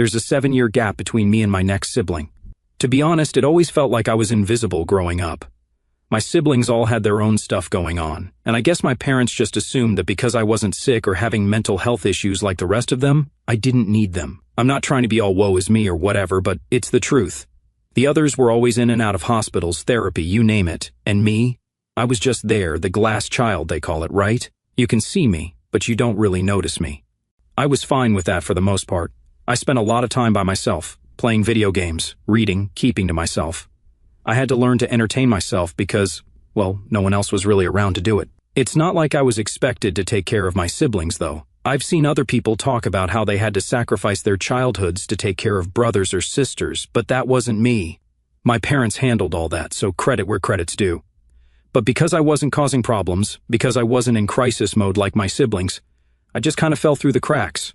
There's a 7-year gap between me and my next sibling. To be honest, it always felt like I was invisible growing up. My siblings all had their own stuff going on, and I guess my parents just assumed that because I wasn't sick or having mental health issues like the rest of them, I didn't need them. I'm not trying to be all woe is me or whatever, but it's the truth. The others were always in and out of hospitals, therapy, you name it. And me? I was just there, the glass child they call it, right? You can see me, but you don't really notice me. I was fine with that for the most part. I spent a lot of time by myself, playing video games, reading, keeping to myself. I had to learn to entertain myself because, well, no one else was really around to do it. It's not like I was expected to take care of my siblings, though. I've seen other people talk about how they had to sacrifice their childhoods to take care of brothers or sisters, but that wasn't me. My parents handled all that, so credit where credit's due. But because I wasn't causing problems, because I wasn't in crisis mode like my siblings, I just kind of fell through the cracks.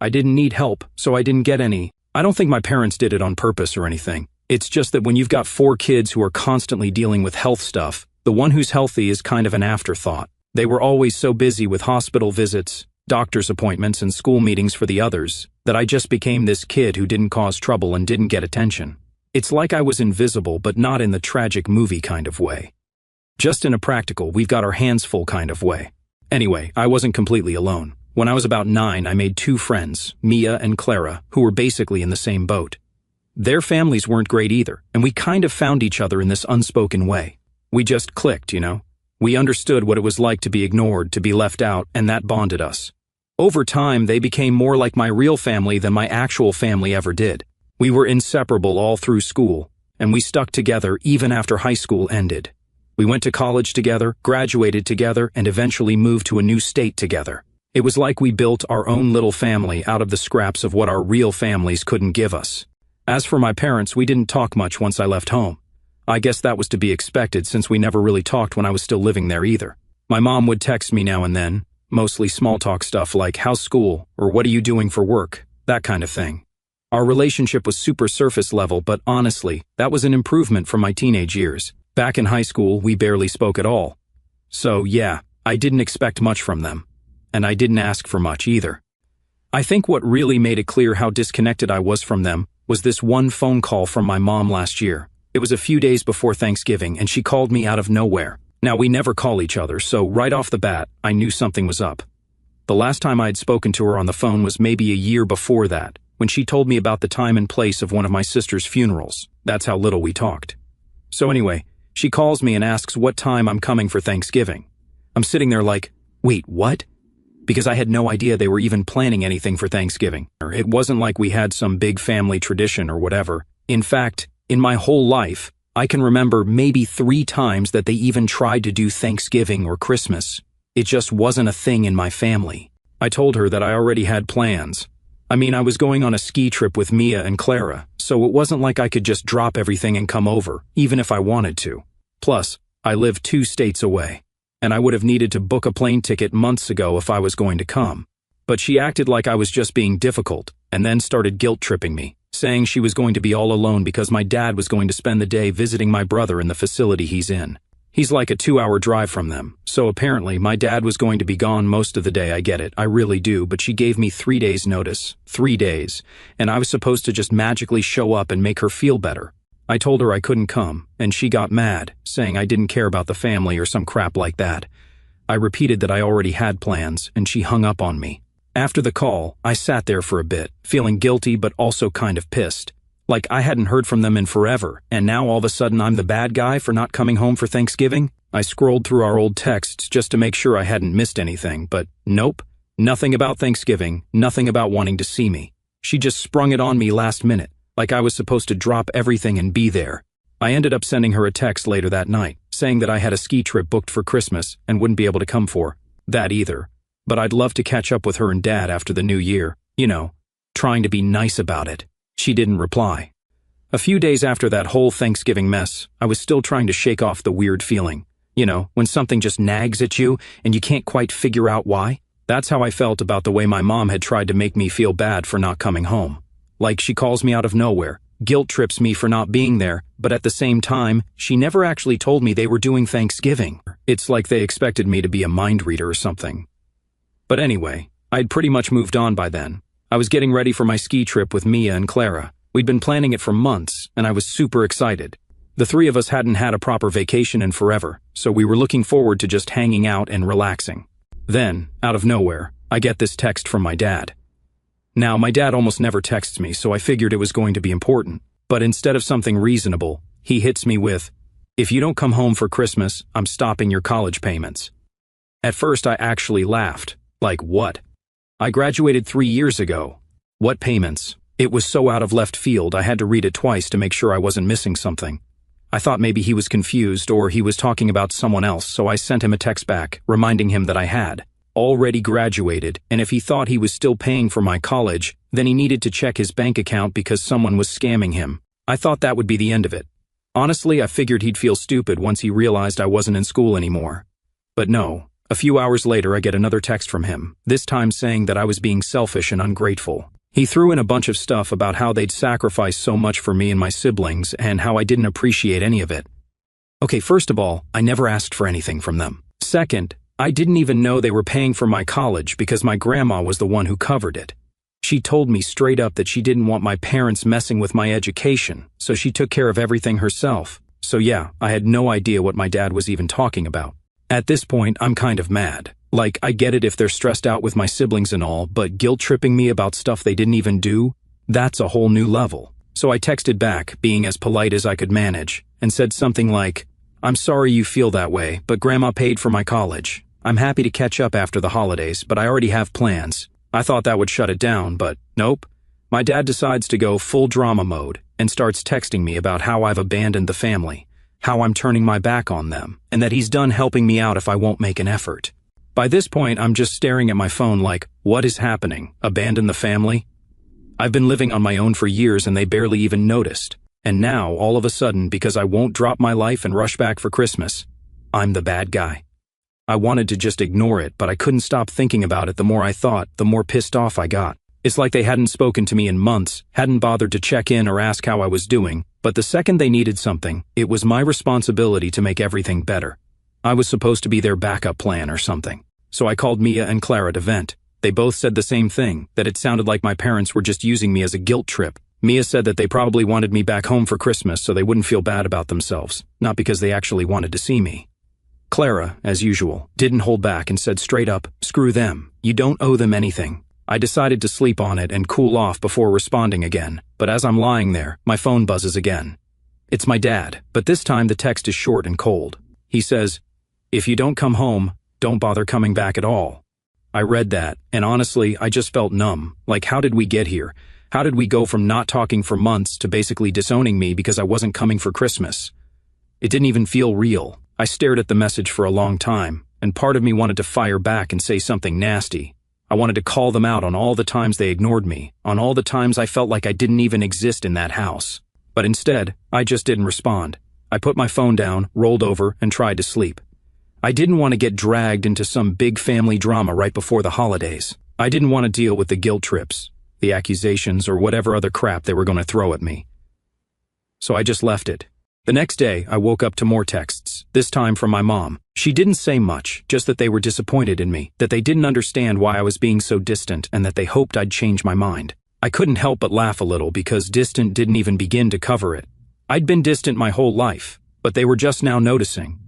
I didn't need help, so I didn't get any. I don't think my parents did it on purpose or anything. It's just that when you've got 4 kids who are constantly dealing with health stuff, the one who's healthy is kind of an afterthought. They were always so busy with hospital visits, doctor's appointments, and school meetings for the others, that I just became this kid who didn't cause trouble and didn't get attention. It's like I was invisible, but not in the tragic movie kind of way. Just in a practical, we've got our hands full kind of way. Anyway, I wasn't completely alone. When I was about 9, I made 2 friends, Mia and Clara, who were basically in the same boat. Their families weren't great either, and we kind of found each other in this unspoken way. We just clicked, you know? We understood what it was like to be ignored, to be left out, and that bonded us. Over time, they became more like my real family than my actual family ever did. We were inseparable all through school, and we stuck together even after high school ended. We went to college together, graduated together, and eventually moved to a new state together. It was like we built our own little family out of the scraps of what our real families couldn't give us. As for my parents, we didn't talk much once I left home. I guess that was to be expected since we never really talked when I was still living there either. My mom would text me now and then, mostly small talk stuff like how's school or what are you doing for work, that kind of thing. Our relationship was super surface level, but honestly, that was an improvement from my teenage years. Back in high school, we barely spoke at all. So yeah, I didn't expect much from them. And I didn't ask for much either. I think what really made it clear how disconnected I was from them was this one phone call from my mom last year. It was a few days before Thanksgiving, and she called me out of nowhere. Now, we never call each other, so right off the bat, I knew something was up. The last time I had spoken to her on the phone was maybe a year before that, when she told me about the time and place of one of my sister's funerals. That's how little we talked. So anyway, she calls me and asks what time I'm coming for Thanksgiving. I'm sitting there like, wait, what? Because I had no idea they were even planning anything for Thanksgiving. It wasn't like we had some big family tradition or whatever. In fact, in my whole life, I can remember maybe 3 times that they even tried to do Thanksgiving or Christmas. It just wasn't a thing in my family. I told her that I already had plans. I mean, I was going on a ski trip with Mia and Clara, so it wasn't like I could just drop everything and come over, even if I wanted to. Plus, I lived 2 states away, and I would have needed to book a plane ticket months ago if I was going to come. But she acted like I was just being difficult, and then started guilt-tripping me, saying she was going to be all alone because my dad was going to spend the day visiting my brother in the facility he's in. He's like a 2-hour drive from them, so apparently my dad was going to be gone most of the day. I get it, I really do, but she gave me 3 days notice, 3 days, and I was supposed to just magically show up and make her feel better. I told her I couldn't come, and she got mad, saying I didn't care about the family or some crap like that. I repeated that I already had plans, and she hung up on me. After the call, I sat there for a bit, feeling guilty but also kind of pissed. Like I hadn't heard from them in forever, and now all of a sudden I'm the bad guy for not coming home for Thanksgiving? I scrolled through our old texts just to make sure I hadn't missed anything, but nope. Nothing about Thanksgiving, nothing about wanting to see me. She just sprung it on me last minute, like I was supposed to drop everything and be there. I ended up sending her a text later that night, saying that I had a ski trip booked for Christmas and wouldn't be able to come for that either. But I'd love to catch up with her and Dad after the new year, you know, trying to be nice about it. She didn't reply. A few days after that whole Thanksgiving mess, I was still trying to shake off the weird feeling. You know, when something just nags at you and you can't quite figure out why? That's how I felt about the way my mom had tried to make me feel bad for not coming home. Like she calls me out of nowhere, guilt trips me for not being there, but at the same time, she never actually told me they were doing Thanksgiving. It's like they expected me to be a mind reader or something. But anyway, I'd pretty much moved on by then. I was getting ready for my ski trip with Mia and Clara. We'd been planning it for months, and I was super excited. The three of us hadn't had a proper vacation in forever, so we were looking forward to just hanging out and relaxing. Then, out of nowhere, I get this text from my dad. Now, my dad almost never texts me, so I figured it was going to be important. But instead of something reasonable, he hits me with, "If you don't come home for Christmas, I'm stopping your college payments." At first, I actually laughed. Like, what? I graduated 3 years ago. What payments? It was so out of left field I had to read it twice to make sure I wasn't missing something. I thought maybe he was confused or he was talking about someone else, so I sent him a text back, reminding him that I had already graduated, and if he thought he was still paying for my college, then he needed to check his bank account because someone was scamming him. I thought that would be the end of it. Honestly, I figured he'd feel stupid once he realized I wasn't in school anymore. But no, a few hours later I get another text from him, this time saying that I was being selfish and ungrateful. He threw in a bunch of stuff about how they'd sacrificed so much for me and my siblings and how I didn't appreciate any of it. Okay, first of all, I never asked for anything from them. Second, I didn't even know they were paying for my college because my grandma was the one who covered it. She told me straight up that she didn't want my parents messing with my education, so she took care of everything herself. So yeah, I had no idea what my dad was even talking about. At this point, I'm kind of mad. Like, I get it if they're stressed out with my siblings and all, but guilt-tripping me about stuff they didn't even do? That's a whole new level. So I texted back, being as polite as I could manage, and said something like, "I'm sorry you feel that way, but Grandma paid for my college. I'm happy to catch up after the holidays, but I already have plans." I thought that would shut it down, but nope. My dad decides to go full drama mode and starts texting me about how I've abandoned the family, how I'm turning my back on them, and that he's done helping me out if I won't make an effort. By this point, I'm just staring at my phone like, what is happening? Abandon the family? I've been living on my own for years and they barely even noticed. And now, all of a sudden, because I won't drop my life and rush back for Christmas, I'm the bad guy. I wanted to just ignore it, but I couldn't stop thinking about it. The more I thought, the more pissed off I got. It's like they hadn't spoken to me in months, hadn't bothered to check in or ask how I was doing, but the second they needed something, it was my responsibility to make everything better. I was supposed to be their backup plan or something. So I called Mia and Clara to vent. They both said the same thing, that it sounded like my parents were just using me as a guilt trip. Mia said that they probably wanted me back home for Christmas so they wouldn't feel bad about themselves, not because they actually wanted to see me. Clara, as usual, didn't hold back and said straight up, "Screw them. You don't owe them anything." I decided to sleep on it and cool off before responding again, but as I'm lying there, my phone buzzes again. It's my dad, but this time the text is short and cold. He says, "If you don't come home, don't bother coming back at all." I read that, and honestly, I just felt numb. Like, how did we get here? How did we go from not talking for months to basically disowning me because I wasn't coming for Christmas? It didn't even feel real. I stared at the message for a long time, and part of me wanted to fire back and say something nasty. I wanted to call them out on all the times they ignored me, on all the times I felt like I didn't even exist in that house. But instead, I just didn't respond. I put my phone down, rolled over, and tried to sleep. I didn't want to get dragged into some big family drama right before the holidays. I didn't want to deal with the guilt trips, the accusations, or whatever other crap they were going to throw at me. So I just left it. The next day, I woke up to more texts, this time from my mom. She didn't say much, just that they were disappointed in me, that they didn't understand why I was being so distant, and that they hoped I'd change my mind. I couldn't help but laugh a little because distant didn't even begin to cover it. I'd been distant my whole life, but they were just now noticing.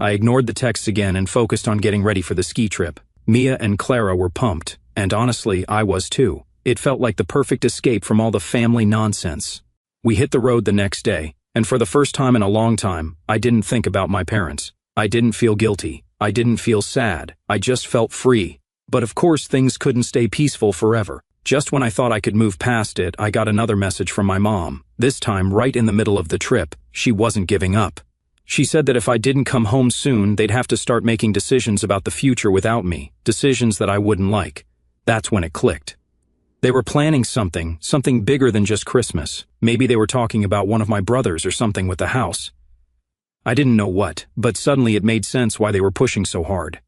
I ignored the texts again and focused on getting ready for the ski trip. Mia and Clara were pumped, and honestly, I was too. It felt like the perfect escape from all the family nonsense. We hit the road the next day, and for the first time in a long time, I didn't think about my parents. I didn't feel guilty. I didn't feel sad. I just felt free. But of course, things couldn't stay peaceful forever. Just when I thought I could move past it, I got another message from my mom. This time, right in the middle of the trip, she wasn't giving up. She said that if I didn't come home soon, they'd have to start making decisions about the future without me, decisions that I wouldn't like. That's when it clicked. They were planning something bigger than just Christmas. Maybe they were talking about one of my brothers or something with the house. I didn't know what, but suddenly it made sense why they were pushing so hard.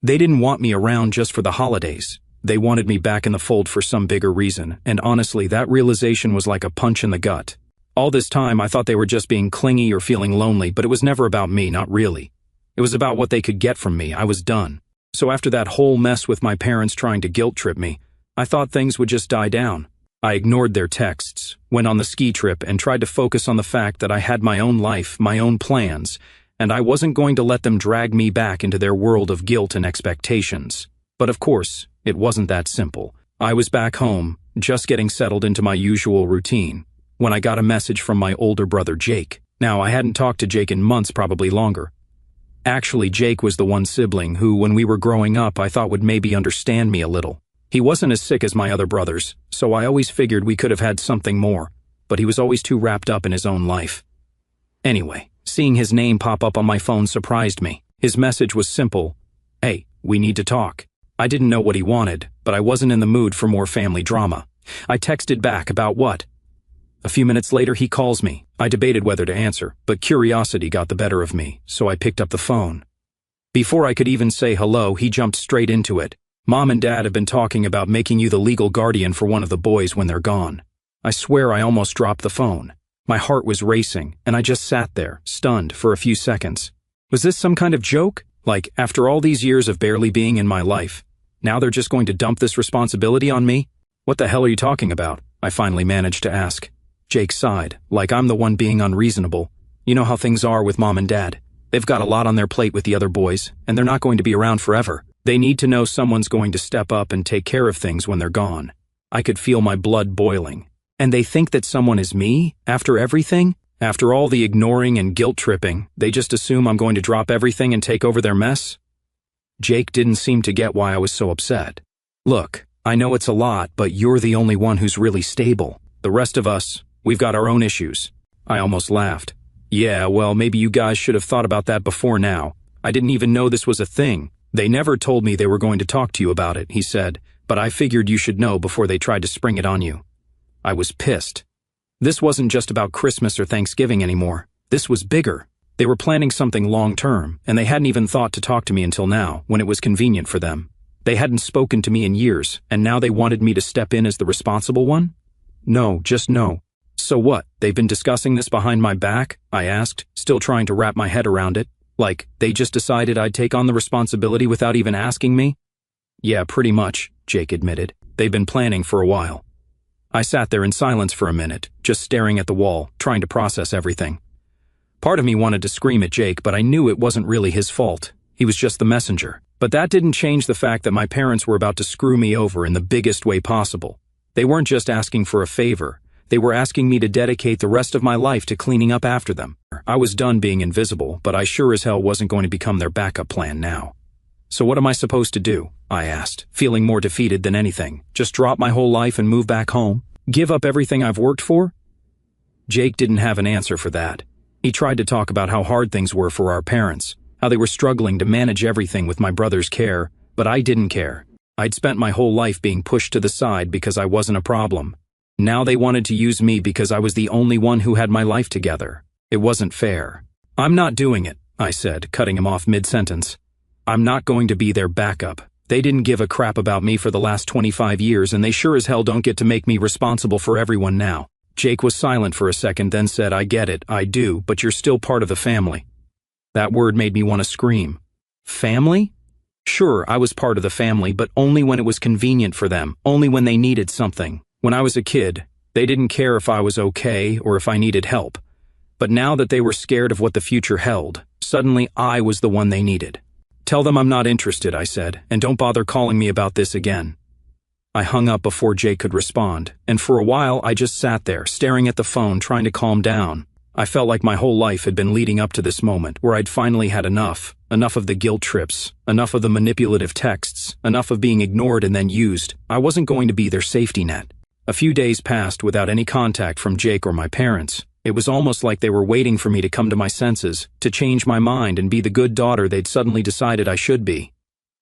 They didn't want me around just for the holidays. They wanted me back in the fold for some bigger reason, and honestly, that realization was like a punch in the gut. All this time, I thought they were just being clingy or feeling lonely, but it was never about me, not really. It was about what they could get from me. I was done. So after that whole mess with my parents trying to guilt trip me, I thought things would just die down. I ignored their texts, went on the ski trip, and tried to focus on the fact that I had my own life, my own plans, and I wasn't going to let them drag me back into their world of guilt and expectations. But of course, it wasn't that simple. I was back home, just getting settled into my usual routine, when I got a message from my older brother Jake. Now, I hadn't talked to Jake in months, probably longer. Actually, Jake was the one sibling who, when we were growing up, I thought would maybe understand me a little. He wasn't as sick as my other brothers, so I always figured we could have had something more, but he was always too wrapped up in his own life. Anyway, seeing his name pop up on my phone surprised me. His message was simple: "Hey, we need to talk." I didn't know what he wanted, but I wasn't in the mood for more family drama. I texted back, "About what?" A few minutes later, he calls me. I debated whether to answer, but curiosity got the better of me, so I picked up the phone. Before I could even say hello, he jumped straight into it. "Mom and Dad have been talking about making you the legal guardian for one of the boys when they're gone." I swear I almost dropped the phone. My heart was racing, and I just sat there, stunned, for a few seconds. Was this some kind of joke? Like, after all these years of barely being in my life, now they're just going to dump this responsibility on me? "What the hell are you talking about?" I finally managed to ask. Jake sighed, like I'm the one being unreasonable. "You know how things are with Mom and Dad. They've got a lot on their plate with the other boys, and they're not going to be around forever. They need to know someone's going to step up and take care of things when they're gone." I could feel my blood boiling. "And they think that someone is me? After everything? After all the ignoring and guilt-tripping, they just assume I'm going to drop everything and take over their mess?" Jake didn't seem to get why I was so upset. "Look, I know it's a lot, but you're the only one who's really stable. The rest of us, we've got our own issues." I almost laughed. "Yeah, well, maybe you guys should have thought about that before now. I didn't even know this was a thing. They never told me they were going to talk to you about it," he said, "but I figured you should know before they tried to spring it on you." I was pissed. This wasn't just about Christmas or Thanksgiving anymore. This was bigger. They were planning something long-term, and they hadn't even thought to talk to me until now, when it was convenient for them. They hadn't spoken to me in years, and now they wanted me to step in as the responsible one? No, just no. "So what, they've been discussing this behind my back?" I asked, still trying to wrap my head around it. "Like, they just decided I'd take on the responsibility without even asking me?" "Yeah, pretty much," Jake admitted. "They've been planning for a while." I sat there in silence for a minute, just staring at the wall, trying to process everything. Part of me wanted to scream at Jake, but I knew it wasn't really his fault. He was just the messenger. But that didn't change the fact that my parents were about to screw me over in the biggest way possible. They weren't just asking for a favor. They were asking me to dedicate the rest of my life to cleaning up after them. I was done being invisible, but I sure as hell wasn't going to become their backup plan now. "So what am I supposed to do?" I asked, feeling more defeated than anything. "Just drop my whole life and move back home? Give up everything I've worked for?" Jake didn't have an answer for that. He tried to talk about how hard things were for our parents, how they were struggling to manage everything with my brother's care, but I didn't care. I'd spent my whole life being pushed to the side because I wasn't a problem. Now they wanted to use me because I was the only one who had my life together. It wasn't fair. "I'm not doing it," I said, cutting him off mid-sentence. "I'm not going to be their backup. They didn't give a crap about me for the last 25 years, and they sure as hell don't get to make me responsible for everyone now." Jake was silent for a second, then said, "I get it, I do, but you're still part of the family." That word made me want to scream. Family? Sure, I was part of the family, but only when it was convenient for them, only when they needed something. When I was a kid, they didn't care if I was okay or if I needed help. But now that they were scared of what the future held, suddenly I was the one they needed. "Tell them I'm not interested," I said, "and don't bother calling me about this again." I hung up before Jake could respond, and for a while I just sat there, staring at the phone, trying to calm down. I felt like my whole life had been leading up to this moment, where I'd finally had enough of the guilt trips, enough of the manipulative texts, enough of being ignored and then used. I wasn't going to be their safety net. A few days passed without any contact from Jake or my parents. It was almost like they were waiting for me to come to my senses, to change my mind and be the good daughter they'd suddenly decided I should be.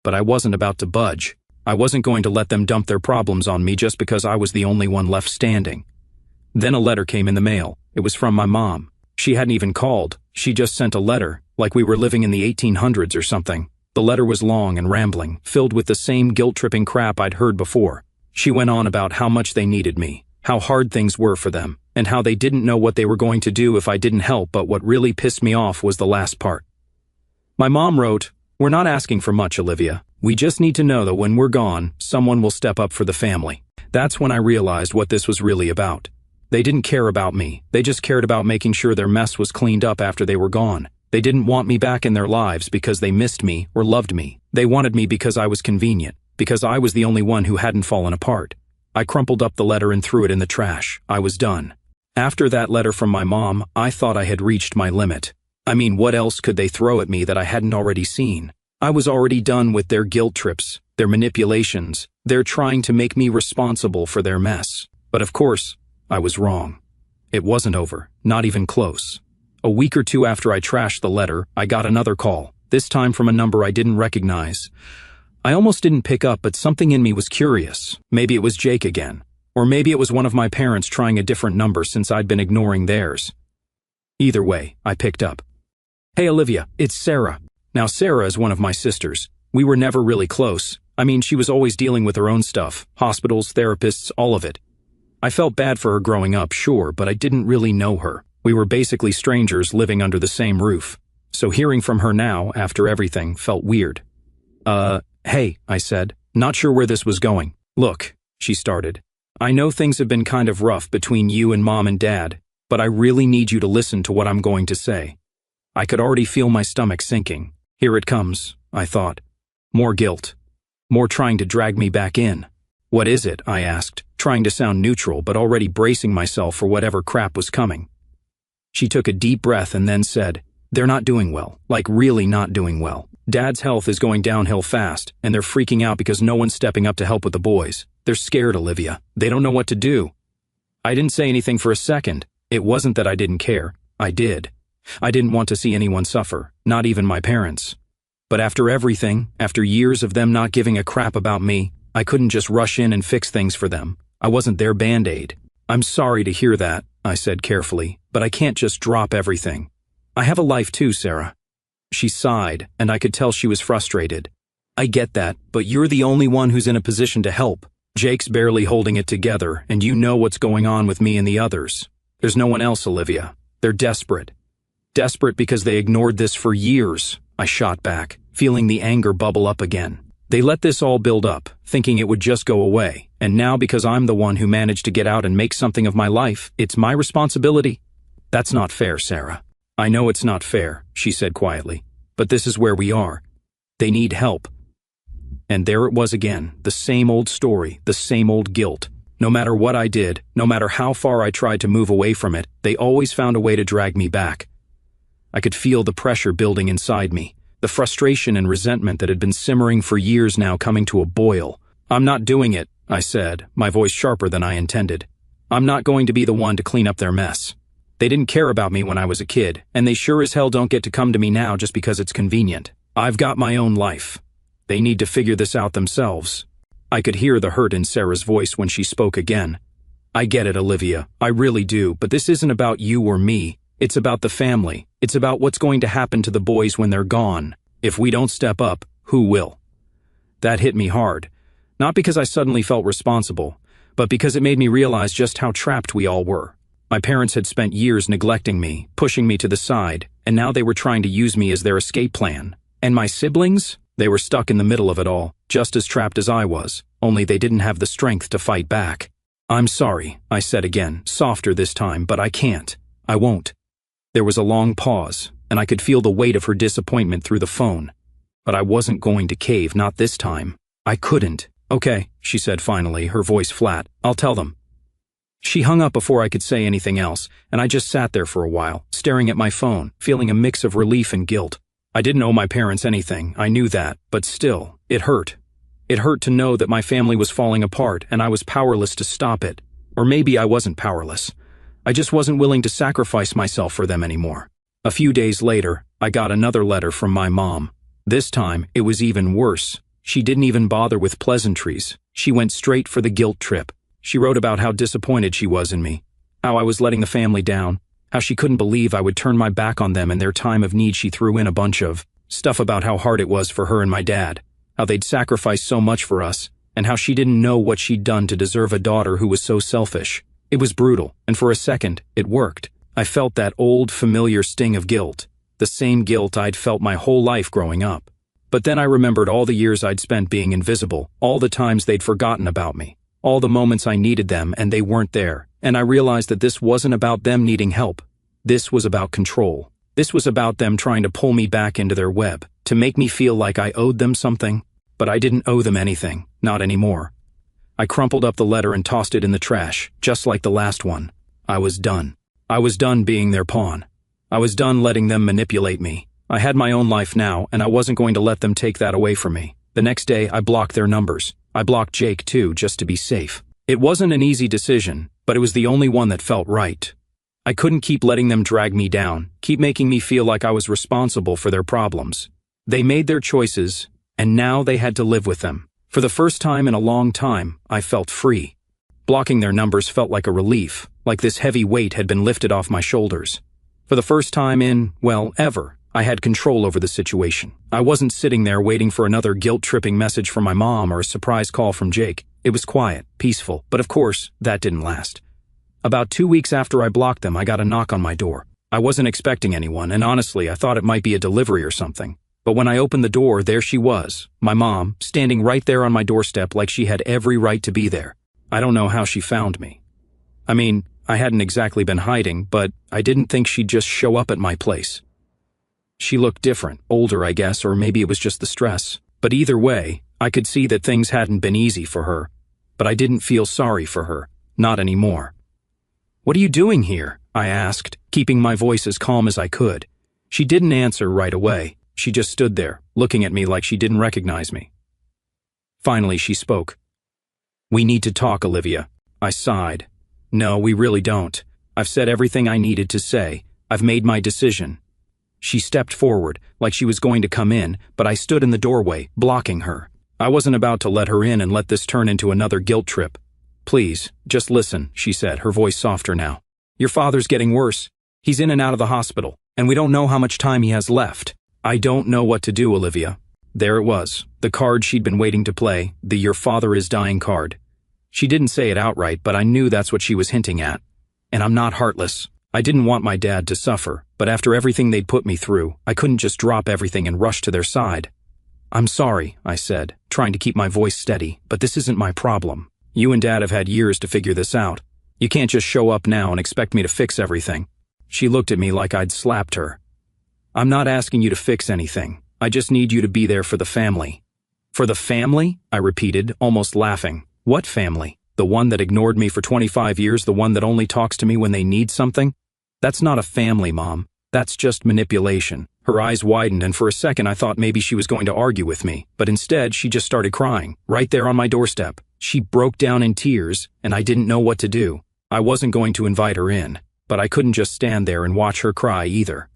But I wasn't about to budge. I wasn't going to let them dump their problems on me just because I was the only one left standing. Then a letter came in the mail. It was from my mom. She hadn't even called. She just sent a letter, like we were living in the 1800s or something. The letter was long and rambling, filled with the same guilt-tripping crap I'd heard before. She went on about how much they needed me, how hard things were for them, and how they didn't know what they were going to do if I didn't help, but what really pissed me off was the last part. My mom wrote, "We're not asking for much, Olivia. We just need to know that when we're gone, someone will step up for the family. That's when I realized what this was really about. They didn't care about me. They just cared about making sure their mess was cleaned up after they were gone. They didn't want me back in their lives because they missed me or loved me. They wanted me because I was convenient, because I was the only one who hadn't fallen apart. I crumpled up the letter and threw it in the trash. I was done. After that letter from my mom, I thought I had reached my limit. I mean, what else could they throw at me that I hadn't already seen? I was already done with their guilt trips, their manipulations, their trying to make me responsible for their mess. But of course, I was wrong. It wasn't over, not even close. A week or two after I trashed the letter, I got another call, this time from a number I didn't recognize. I almost didn't pick up, but something in me was curious. Maybe it was Jake again. Or maybe it was one of my parents trying a different number since I'd been ignoring theirs. Either way, I picked up. "Hey Olivia, it's Sarah." Now Sarah is one of my sisters. We were never really close. I mean, she was always dealing with her own stuff, hospitals, therapists, all of it. I felt bad for her growing up, sure, but I didn't really know her. We were basically strangers living under the same roof. So hearing from her now, after everything, felt weird. Hey, I said, not sure where this was going. "Look," she started. "I know things have been kind of rough between you and Mom and Dad, but I really need you to listen to what I'm going to say." I could already feel my stomach sinking. Here it comes, I thought. More guilt. More trying to drag me back in. "What is it?" I asked, trying to sound neutral but already bracing myself for whatever crap was coming. She took a deep breath and then said, "They're not doing well, like really not doing well. Dad's health is going downhill fast, and they're freaking out because no one's stepping up to help with the boys. They're scared, Olivia. They don't know what to do." I didn't say anything for a second. It wasn't that I didn't care. I did. I didn't want to see anyone suffer, not even my parents. But after everything, after years of them not giving a crap about me, I couldn't just rush in and fix things for them. I wasn't their band-aid. "I'm sorry to hear that," I said carefully, "but I can't just drop everything. I have a life too, Sarah." She sighed, and I could tell she was frustrated. "I get that, but you're the only one who's in a position to help. Jake's barely holding it together, and you know what's going on with me and the others. There's no one else, Olivia. They're desperate. Desperate because they ignored this for years," I shot back, feeling the anger bubble up again. "They let this all build up, thinking it would just go away, and now because I'm the one who managed to get out and make something of my life, it's my responsibility? That's not fair, Sarah." "I know it's not fair," she said quietly, "but this is where we are. They need help." And there it was again, the same old story, the same old guilt. No matter what I did, no matter how far I tried to move away from it, they always found a way to drag me back. I could feel the pressure building inside me, the frustration and resentment that had been simmering for years now coming to a boil. "I'm not doing it," I said, my voice sharper than I intended. "I'm not going to be the one to clean up their mess. They didn't care about me when I was a kid, and they sure as hell don't get to come to me now just because it's convenient. I've got my own life. They need to figure this out themselves." I could hear the hurt in Sarah's voice when she spoke again. "I get it, Olivia. I really do, but this isn't about you or me. It's about the family. It's about what's going to happen to the boys when they're gone. If we don't step up, who will?" That hit me hard. Not because I suddenly felt responsible, but because it made me realize just how trapped we all were. My parents had spent years neglecting me, pushing me to the side, and now they were trying to use me as their escape plan. And my siblings? They were stuck in the middle of it all, just as trapped as I was, only they didn't have the strength to fight back. "I'm sorry," I said again, softer this time, "but I can't. I won't." There was a long pause, and I could feel the weight of her disappointment through the phone. But I wasn't going to cave, not this time. I couldn't. "Okay," she said finally, her voice flat. "I'll tell them." She hung up before I could say anything else, and I just sat there for a while, staring at my phone, feeling a mix of relief and guilt. I didn't owe my parents anything, I knew that, but still, it hurt. It hurt to know that my family was falling apart and I was powerless to stop it. Or maybe I wasn't powerless. I just wasn't willing to sacrifice myself for them anymore. A few days later, I got another letter from my mom. This time, it was even worse. She didn't even bother with pleasantries. She went straight for the guilt trip. She wrote about how disappointed she was in me, how I was letting the family down, how she couldn't believe I would turn my back on them in their time of need. She threw in a bunch of stuff about how hard it was for her and my dad, how they'd sacrificed so much for us, and how she didn't know what she'd done to deserve a daughter who was so selfish. It was brutal, and for a second, it worked. I felt that old, familiar sting of guilt, the same guilt I'd felt my whole life growing up. But then I remembered all the years I'd spent being invisible, all the times they'd forgotten about me, all the moments I needed them and they weren't there, and I realized that this wasn't about them needing help. This was about control. This was about them trying to pull me back into their web, to make me feel like I owed them something. But I didn't owe them anything, not anymore. I crumpled up the letter and tossed it in the trash, just like the last one. I was done. I was done being their pawn. I was done letting them manipulate me. I had my own life now, and I wasn't going to let them take that away from me. The next day, I blocked their numbers. I blocked Jake too, just to be safe. It wasn't an easy decision, but it was the only one that felt right. I couldn't keep letting them drag me down, keep making me feel like I was responsible for their problems. They made their choices, and now they had to live with them. For the first time in a long time, I felt free. Blocking their numbers felt like a relief, like this heavy weight had been lifted off my shoulders. For the first time in, well, ever, I had control over the situation. I wasn't sitting there waiting for another guilt-tripping message from my mom or a surprise call from Jake. It was quiet, peaceful, but of course, that didn't last. About 2 weeks after I blocked them, I got a knock on my door. I wasn't expecting anyone, and honestly, I thought it might be a delivery or something. But when I opened the door, there she was, my mom, standing right there on my doorstep like she had every right to be there. I don't know how she found me. I mean, I hadn't exactly been hiding, but I didn't think she'd just show up at my place. She looked different, older I guess, or maybe it was just the stress. But either way, I could see that things hadn't been easy for her. But I didn't feel sorry for her, not anymore. "What are you doing here?" I asked, keeping my voice as calm as I could. She didn't answer right away. She just stood there, looking at me like she didn't recognize me. Finally, she spoke. "We need to talk, Olivia." I sighed. "No, we really don't. I've said everything I needed to say. I've made my decision." She stepped forward, like she was going to come in, but I stood in the doorway, blocking her. I wasn't about to let her in and let this turn into another guilt trip. "Please, just listen," she said, her voice softer now. "Your father's getting worse. He's in and out of the hospital, and we don't know how much time he has left." I don't know what to do, Olivia. There it was, the card she'd been waiting to play, the "your father is dying" card. She didn't say it outright, but I knew that's what she was hinting at. And I'm not heartless. I didn't want my dad to suffer, but after everything they'd put me through, I couldn't just drop everything and rush to their side. "I'm sorry," I said, trying to keep my voice steady, "but this isn't my problem. You and Dad have had years to figure this out. You can't just show up now and expect me to fix everything." She looked at me like I'd slapped her. "I'm not asking you to fix anything. I just need you to be there for the family." "For the family?" I repeated, almost laughing. "What family? The one that ignored me for 25 years, the one that only talks to me when they need something? That's not a family, Mom. That's just manipulation." Her eyes widened, and for a second I thought maybe she was going to argue with me, but instead she just started crying, right there on my doorstep. She broke down in tears, and I didn't know what to do. I wasn't going to invite her in, but I couldn't just stand there and watch her cry either.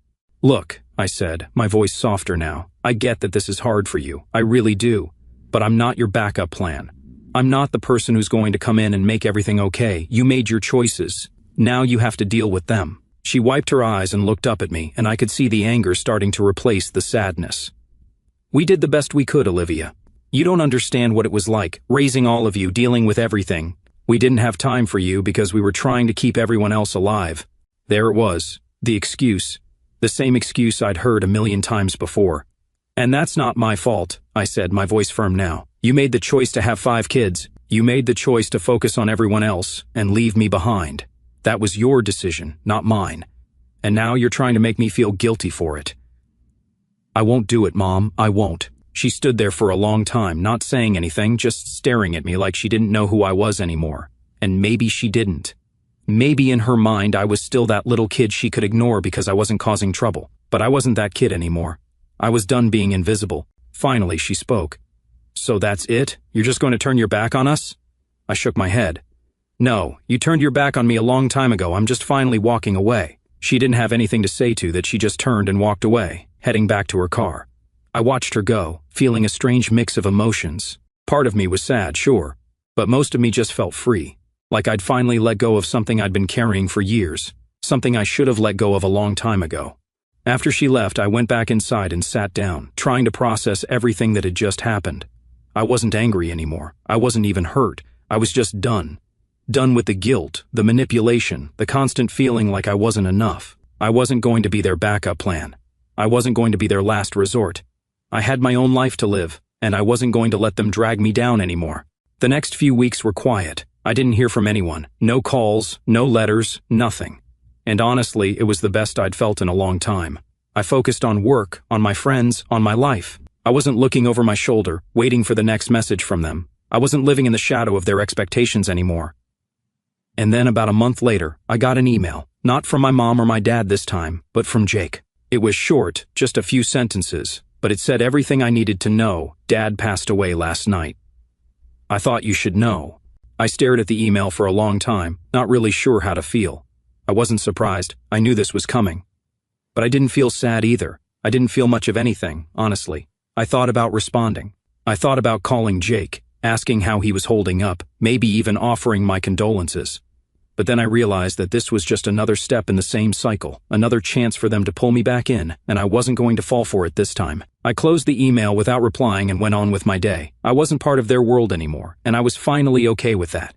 "Look," I said, my voice softer now, "I get that this is hard for you. I really do. But I'm not your backup plan. I'm not the person who's going to come in and make everything okay. You made your choices. Now you have to deal with them." She wiped her eyes and looked up at me, and I could see the anger starting to replace the sadness. "We did the best we could, Olivia. You don't understand what it was like, raising all of you, dealing with everything. We didn't have time for you because we were trying to keep everyone else alive." There it was, the excuse. The same excuse I'd heard a million times before. "And that's not my fault," I said, my voice firm now. "You made the choice to have 5 kids. You made the choice to focus on everyone else and leave me behind. That was your decision, not mine. And now you're trying to make me feel guilty for it." "I won't do it, Mom. I won't." She stood there for a long time, not saying anything, just staring at me like she didn't know who I was anymore. And maybe she didn't. Maybe in her mind I was still that little kid she could ignore because I wasn't causing trouble. But I wasn't that kid anymore. I was done being invisible. Finally, she spoke. "So that's it? You're just going to turn your back on us?" I shook my head. "No, you turned your back on me a long time ago. I'm just finally walking away." She didn't have anything to say to that. She just turned and walked away, heading back to her car. I watched her go, feeling a strange mix of emotions. Part of me was sad, sure, but most of me just felt free. Like I'd finally let go of something I'd been carrying for years, something I should have let go of a long time ago. After she left, I went back inside and sat down, trying to process everything that had just happened. I wasn't angry anymore. I wasn't even hurt. I was just done. Done with the guilt, the manipulation, the constant feeling like I wasn't enough. I wasn't going to be their backup plan. I wasn't going to be their last resort. I had my own life to live, and I wasn't going to let them drag me down anymore. The next few weeks were quiet. I didn't hear from anyone. No calls, no letters, nothing. And honestly, it was the best I'd felt in a long time. I focused on work, on my friends, on my life. I wasn't looking over my shoulder, waiting for the next message from them. I wasn't living in the shadow of their expectations anymore. And then about a month later, I got an email. Not from my mom or my dad this time, but from Jake. It was short, just a few sentences, but it said everything I needed to know. Dad passed away last night. I thought you should know. I stared at the email for a long time, not really sure how to feel. I wasn't surprised. I knew this was coming. But I didn't feel sad either. I didn't feel much of anything, honestly. I thought about responding. I thought about calling Jake, asking how he was holding up, maybe even offering my condolences. But then I realized that this was just another step in the same cycle, another chance for them to pull me back in, and I wasn't going to fall for it this time. I closed the email without replying and went on with my day. I wasn't part of their world anymore, and I was finally okay with that.